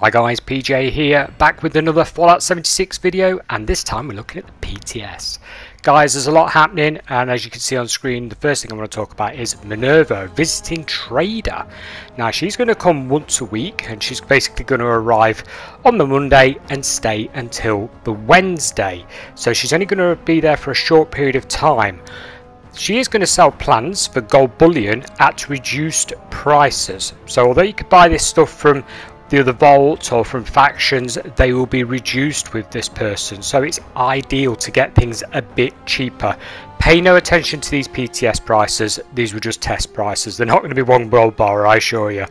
Hi guys, PJ here, back with another Fallout 76 video, and this time we're looking at the PTS. Guys, there's a lot happening, and as you can see on screen, the first thing I want to talk about is Minerva, visiting trader. Now, she's going to come once a week, and she's basically going to arrive on the Monday and stay until the Wednesday. So she's only going to be there for a short period of time. She is going to sell plans for gold bullion at reduced prices. So although you could buy this stuff from the other vault or from factions, they will be reduced with this person, so it's ideal to get things a bit cheaper. Pay no attention to these PTS prices, these were just test prices, they're not going to be one gold bar, I assure you.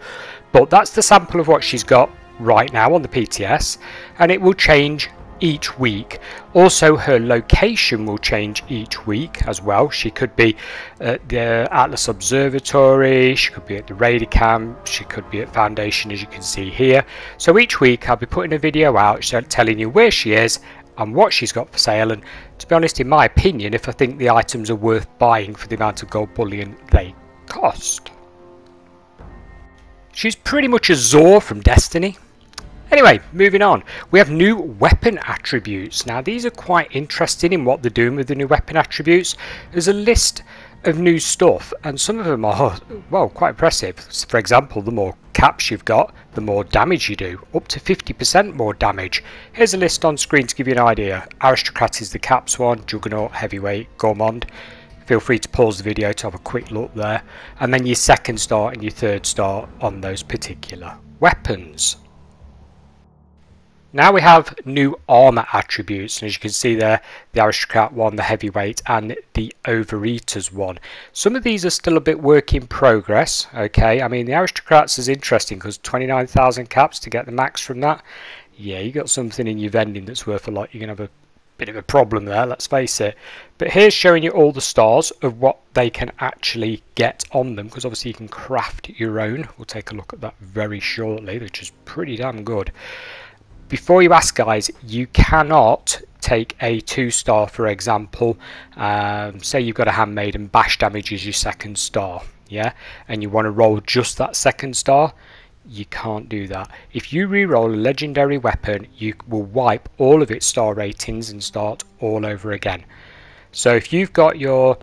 But that's the sample of what she's got right now on the PTS, and it will change each week. Also, her location will change each week as well. She could be at the Atlas Observatory, she could be at the Raider Camp, she could be at Foundation, as you can see here. So each week I'll be putting a video out telling you where she is and what she's got for sale, and to be honest, in my opinion, if I think the items are worth buying for the amount of gold bullion they cost. She's pretty much a Zor from Destiny. Anyway, moving on, we have new weapon attributes. Now, these are quite interesting in what they're doing with the new weapon attributes. There's a list of new stuff, and some of them are, well, quite impressive. For example, the more caps you've got, the more damage you do, up to 50% more damage. Here's a list on screen to give you an idea. Aristocrat is the caps one, Juggernaut, Heavyweight, Gourmand. Feel free to pause the video to have a quick look there. And then your second star and your third star on those particular weapons. Now we have new armor attributes, and as you can see there, the Aristocrat one, the Heavyweight, and the Overeaters one. Some of these are still a bit work in progress, okay? I mean, the Aristocrats is interesting because 29,000 caps to get the max from that. Yeah, you got something in your vending that's worth a lot. You're going to have a bit of a problem there, let's face it. But here's showing you all the stars of what they can actually get on them, because obviously you can craft your own. We'll take a look at that very shortly, which is pretty damn good. Before you ask, guys, you cannot take a 2-star, for example. Say you've got a handmade and bash damage is your second star, yeah, and you want to roll just that second star, you can't do that. If you re-roll a legendary weapon, you will wipe all of its star ratings and start all over again. So if you've got your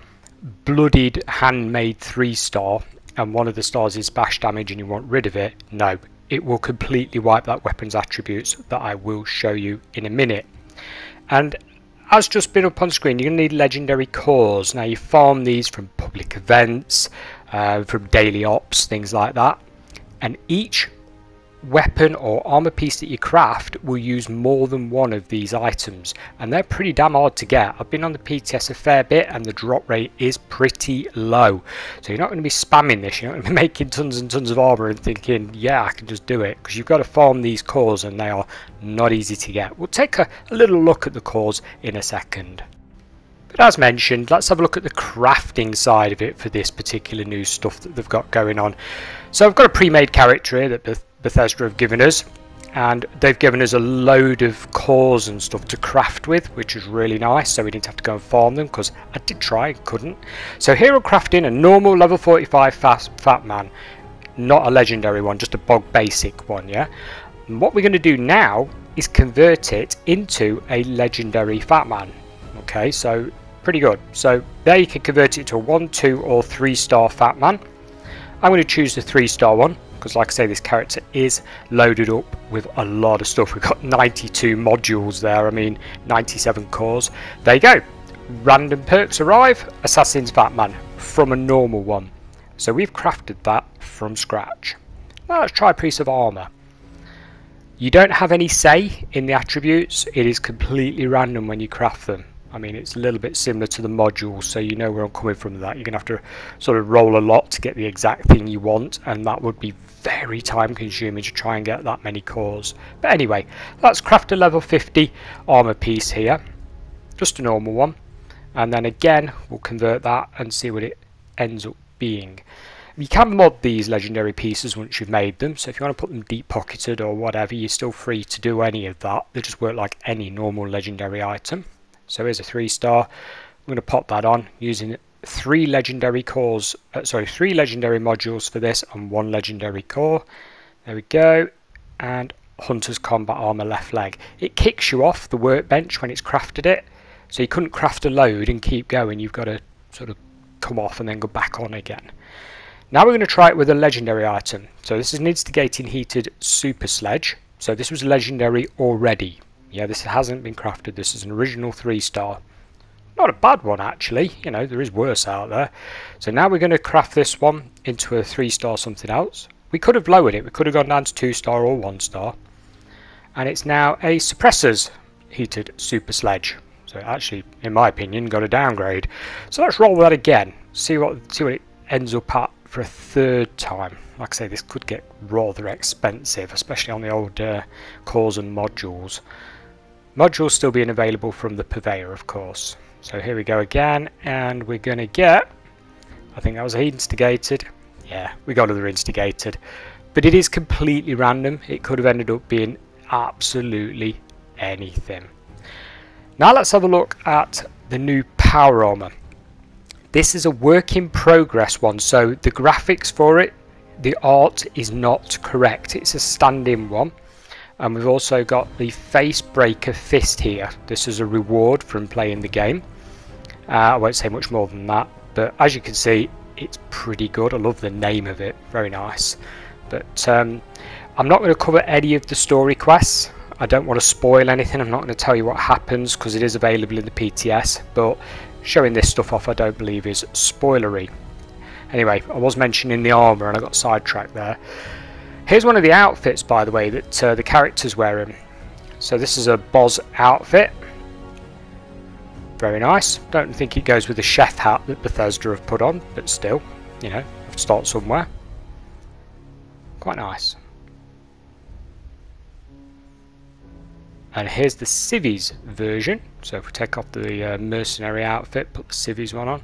bloodied handmade 3-star and one of the stars is bash damage and you want rid of it, no. It will completely wipe that weapon's attributes that I will show you in a minute. And as just been up on screen, you're going to need legendary cores. Now, you farm these from public events, from daily ops, things like that. And each weapon or armor piece that you craft will use more than one of these items, and they're pretty damn hard to get. I've been on the PTS a fair bit and the drop rate is pretty low, so you're not going to be spamming this. You're not going to be making tons and tons of armor and thinking, yeah, I can just do it, because you've got to farm these cores and they are not easy to get. We'll take a little look at the cores in a second. But as mentioned, let's have a look at the crafting side of it for this particular new stuff that they've got going on. So I've got a pre-made character here that Bethesda have given us, and they've given us a load of cores and stuff to craft with, which is really nice, so we didn't have to go and farm them, because I did try and couldn't. So here we're crafting a normal level 45 fat man, not a legendary one, just a bog basic one, yeah. And what we're going to do now is convert it into a legendary fat man. Okay, so pretty good. So there you can convert it to a 1, 2 or 3-star fat man. I'm going to choose the 3-star one, because like I say, this character is loaded up with a lot of stuff. We've got 92 modules there, I mean 97 cores. There you go. Random perks arrive, Assassin's Batman from a normal one. So we've crafted that from scratch. Now let's try a piece of armor. You don't have any say in the attributes, it is completely random when you craft them. I mean, it's a little bit similar to the modules, so you know where I'm coming from with that. You're going to have to sort of roll a lot to get the exact thing you want, and that would be very time consuming to try and get that many cores. But anyway, let's craft a level 50 armor piece here, just a normal one, and then again we'll convert that and see what it ends up being. You can mod these legendary pieces once you've made them, so if you want to put them deep pocketed or whatever, you're still free to do any of that. They just work like any normal legendary item. So here's a 3-star. I'm going to pop that on using 3 legendary cores, 3 legendary modules for this and 1 legendary core. There we go, and Hunter's Combat Armor left leg. It kicks you off the workbench when it's crafted it, so you couldn't craft a load and keep going. You've got to sort of come off and then go back on again. Now we're going to try it with a legendary item. So this is an instigating heated super sledge. So this was legendary already. Yeah, this hasn't been crafted. This is an original 3-star. Not a bad one actually, you know, there is worse out there. So now we're going to craft this one into a 3-star something else. We could have lowered it, we could have gone down to 2-star or 1-star. And it's now a suppressors heated super sledge. So actually, in my opinion, got a downgrade. So let's roll that again, see what it ends up at for a 3rd time. Like I say, this could get rather expensive, especially on the old cores and modules. Modules still being available from the purveyor, of course. So here we go again, and we're going to get, I think that was instigated. Yeah, we got another instigated. But it is completely random. It could have ended up being absolutely anything. Now let's have a look at the new power armor. This is a work in progress one, so the graphics for it, the art is not correct. It's a stand-in one. And we've also got the face breaker fist here. This is a reward from playing the game. I won't say much more than that, but as you can see, it's pretty good. I love the name of it, very nice. But I'm not going to cover any of the story quests. I don't want to spoil anything. I'm not going to tell you what happens because it is available in the PTS, but showing this stuff off I don't believe is spoilery. Anyway, I was mentioning the armour and I got sidetracked there. Here's one of the outfits, by the way, that the character's wearing. So this is a Boz outfit. Very nice. Don't think it goes with the chef hat that Bethesda have put on, but still, you know, have to start somewhere. Quite nice. And here's the civvies version. So if we take off the mercenary outfit, put the civvies one on.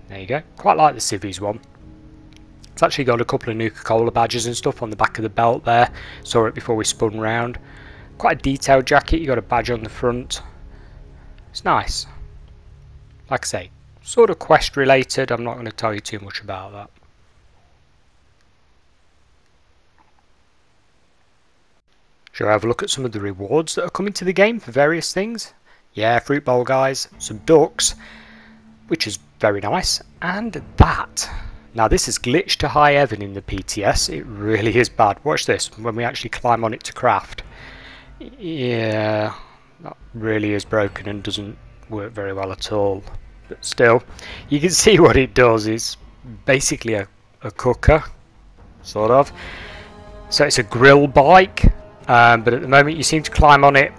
There you go. Quite like the civvies one. It's actually got a couple of Nuka-Cola badges and stuff on the back of the belt there. Saw it before we spun round. Quite a detailed jacket. You got a badge on the front. It's nice. Like I say, sort of quest related. I'm not going to tell you too much about that. Shall I have a look at some of the rewards that are coming to the game for various things? Yeah, fruit bowl guys, some ducks, which is very nice, and that. Now this is glitched to high heaven in the PTS. It really is bad. Watch this when we actually climb on it to craft. Yeah, that really is broken and doesn't work very well at all. But still, you can see what it does. It's basically a cooker, sort of. So it's a grill bike. But at the moment you seem to climb on it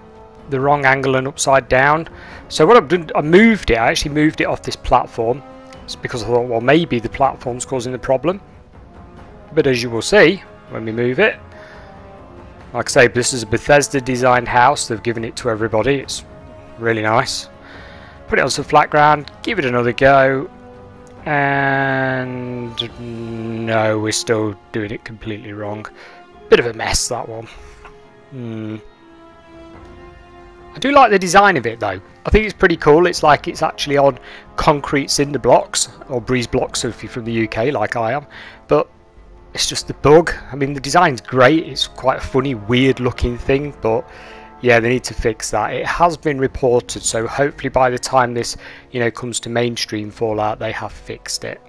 the wrong angle and upside down. So what I've done, I actually moved it off this platform. It's because I thought, well, maybe the platform's causing the problem. But as you will see when we move it, like I say, this is a Bethesda designed house. They've given it to everybody. It's really nice. Put it on some flat ground, give it another go, and no, we're still doing it completely wrong. Bit of a mess, that one. I do like the design of it though. I think it's pretty cool. It's like it's actually on concrete cinder blocks or breeze blocks if you're from the UK like I am, but it's just the bug. I mean, the design's great. It's quite a funny, weird looking thing, but yeah, they need to fix that. It has been reported, so hopefully by the time this, you know, comes to mainstream Fallout, they have fixed it.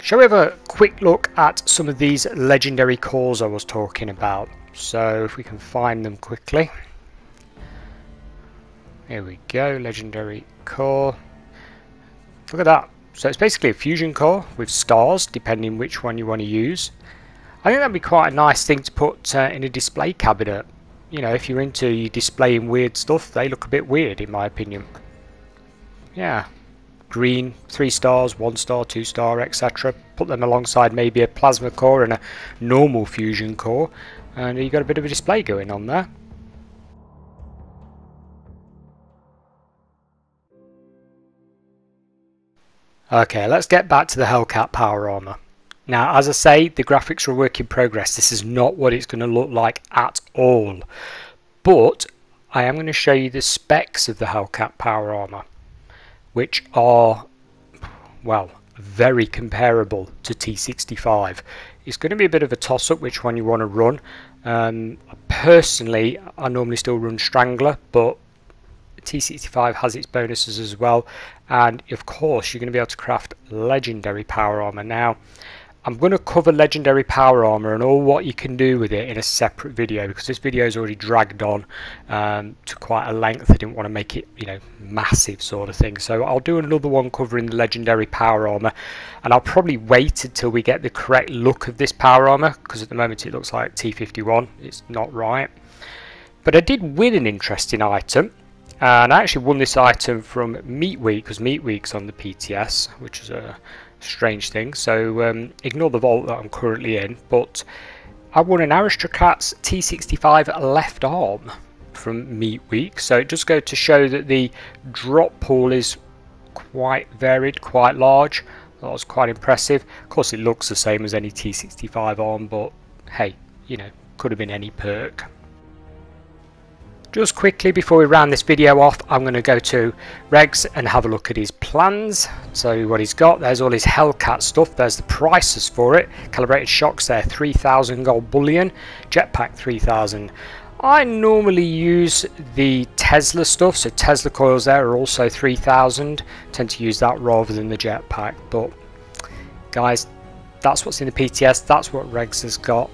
Shall we have a quick look at some of these legendary cores I was talking about? So if we can find them quickly. Here we go, legendary core. Look at that. So it's basically a fusion core with stars, depending which one you want to use. I think that'd be quite a nice thing to put in a display cabinet. You know, if you're into displaying weird stuff, they look a bit weird in my opinion. Yeah. Green, 3 stars, 1 star, 2 star, etc. Put them alongside maybe a plasma core and a normal fusion core, and you've got a bit of a display going on there. Okay, let's get back to the Hellcat power armor. Now, as I say, the graphics are a work in progress. This is not what it's going to look like at all. But I am going to show you the specs of the Hellcat power armor, which are, well, very comparable to T65. It's going to be a bit of a toss-up which one you want to run. Personally, I normally still run Strangler, but T65 has its bonuses as well, and of course you're going to be able to craft legendary power armor. Now I'm going to cover legendary power armor and all what you can do with it in a separate video, because this video is already dragged on to quite a length. I didn't want to make it, you know, massive sort of thing, so I'll do another one covering the legendary power armor, and I'll probably wait until we get the correct look of this power armor, because at the moment it looks like T51. It's not right. But I did win an interesting item, and I actually won this item from Meat Week, because Meat Week's on the PTS, which is a strange thing, so ignore the vault that I'm currently in, but I won an Aristocrat's T65 left arm from Meat Week. So it does go to show that the drop pool is quite varied, quite large. That was quite impressive. Of course it looks the same as any T65 arm, but hey, you know, could have been any perk. Just quickly before we round this video off, I'm going to go to Regs and have a look at his plans. So what he's got, there's all his Hellcat stuff, there's the prices for it. Calibrated shocks there, 3,000 gold bullion, jetpack 3,000. I normally use the Tesla stuff, so Tesla coils there are also 3,000. Tend to use that rather than the jetpack, but guys, that's what's in the PTS, that's what Regs has got.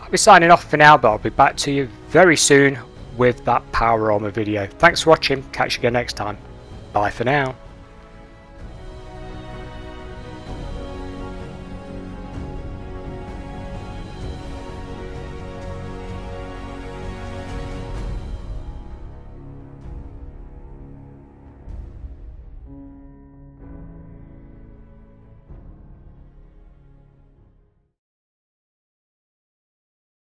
I'll be signing off for now, but I'll be back to you very soon with that power armor video. Thanks for watching, catch you again next time. Bye for now.